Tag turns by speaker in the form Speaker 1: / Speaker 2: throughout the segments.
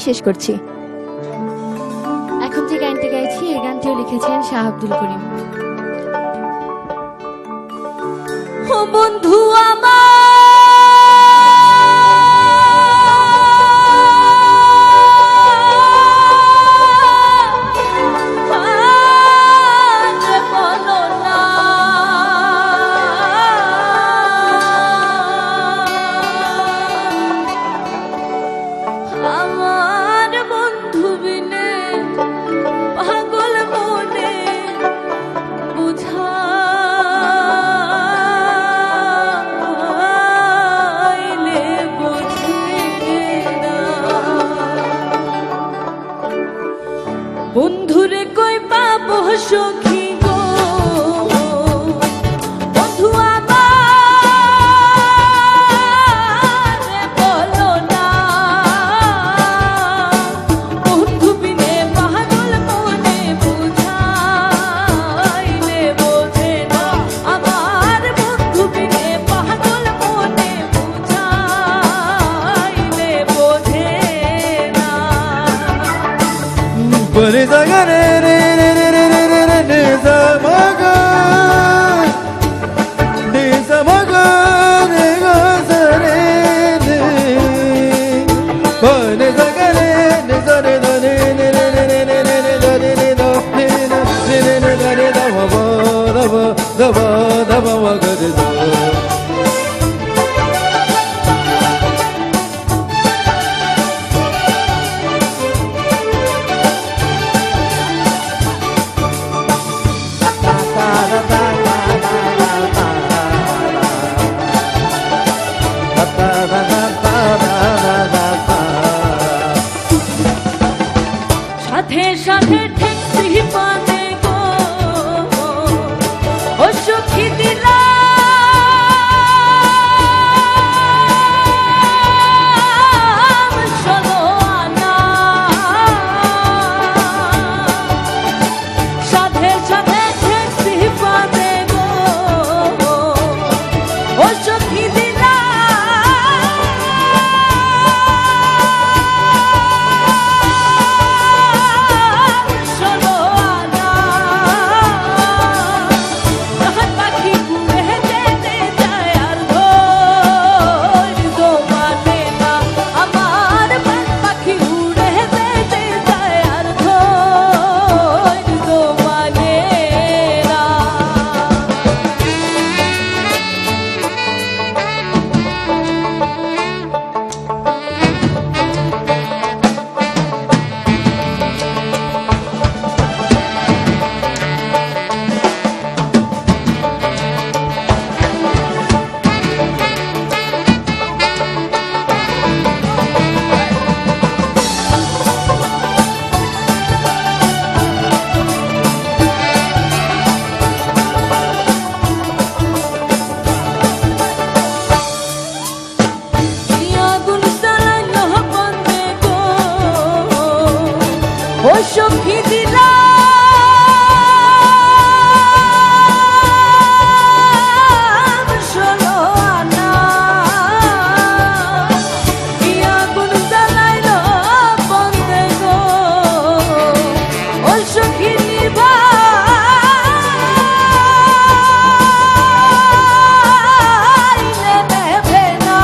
Speaker 1: শেষ করছি।
Speaker 2: এখন যে গানটি গাইছি এই গানটিও লিখেছেন শাহ আব্দুল করিম। ও বন্ধু আমার বন্ধু বিনে পাগল মনে বুঝাইলে বোঝে না, বন্ধুরে কই পাবো সখী গো, বন্ধু আমার বলো না, বন্ধু বিনে পাগল মনে বুঝাইলে বোঝে না, আমার বন্ধু বিনে পাগল মনে বুঝাইলে বোঝে না।
Speaker 3: পরে জাগারে রে রে রে রে রে রে রে রে জামাগা রে জামাগা রে গজরে রে পরে জাগারে রে জরে দরে রে রে রে রে রে রে রে দরে রে দো রে রে রে রে রে রে দা বা দা বা দা বা দা বা মা গরে দো।
Speaker 2: সাথে সাথে ঠেকছি পানে গো, ও সখী দিলাম ষোলো আনা, সাথে সাথে ঠেকছি পানে গো, ও সখী ও সখী দিলাম ষোলো আনা, কি আগুন জ্বালাইল বন্দে গো, ও সখী নিভাইলে নেভে না,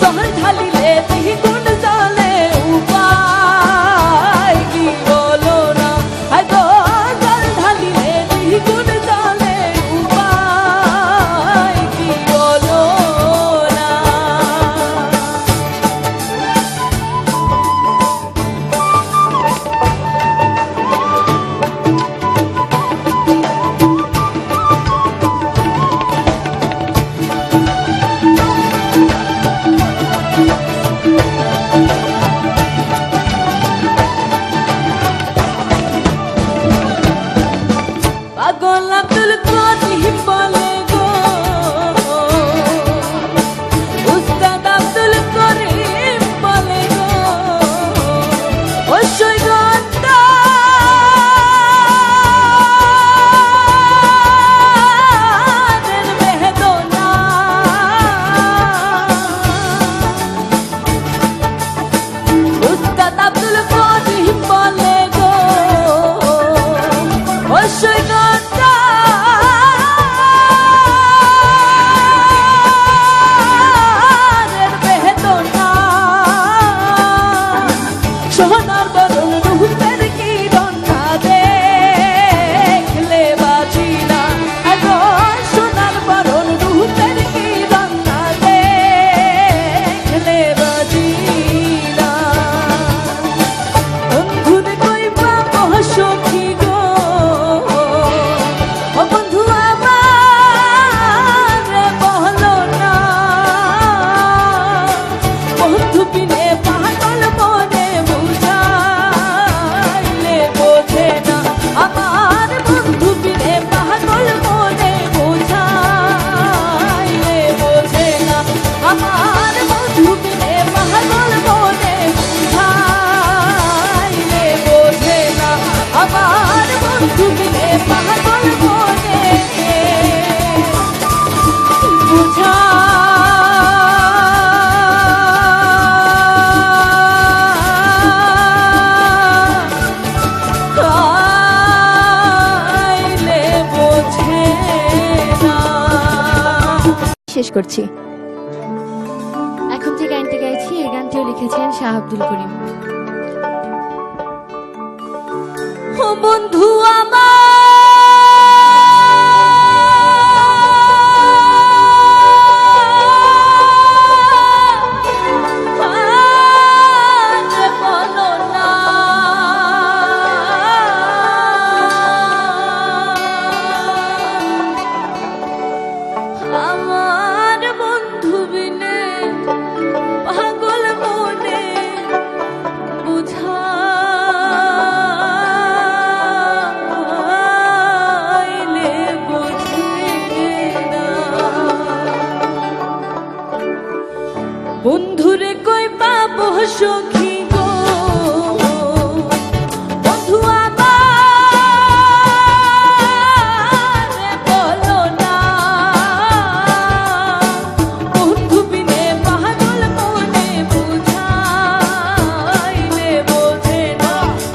Speaker 2: জহর ঢালিলে দ্বিগুণ জ্বলে
Speaker 1: করছি। এখন যে গানটি গাইছি এই গানটিও লিখেছেন শাহ আব্দুল করিম।
Speaker 2: ও বন্ধু আমার বলো না আমার বন্ধু বিনে পাগল মনে বুঝাইলে বোঝে না বন্ধুরে কই পাবো সখী গো বন্ধু আমার বলো না বন্ধু বিনে পাগল মনে বুঝাইলে বোঝে না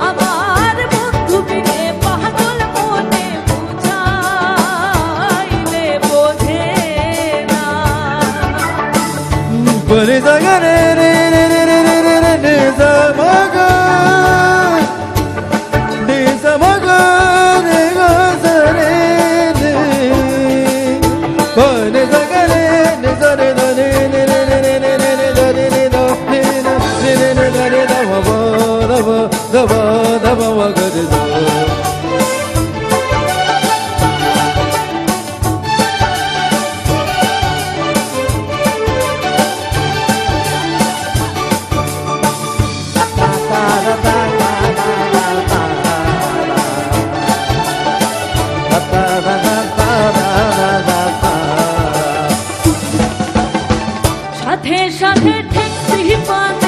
Speaker 2: আমার বন্ধু বিনে পাগল মনে বুঝাইলে বোঝে না
Speaker 3: Pare da ga re re re re re re re re re sa ma ga re sa ma ga re ga sa re re pare da ga re re sa re da re re re re re re re re da re re da re re re re da re da ma ba da ba da ba da ba ma ga re da
Speaker 2: সাথে সাথে ঠেকছি পাতা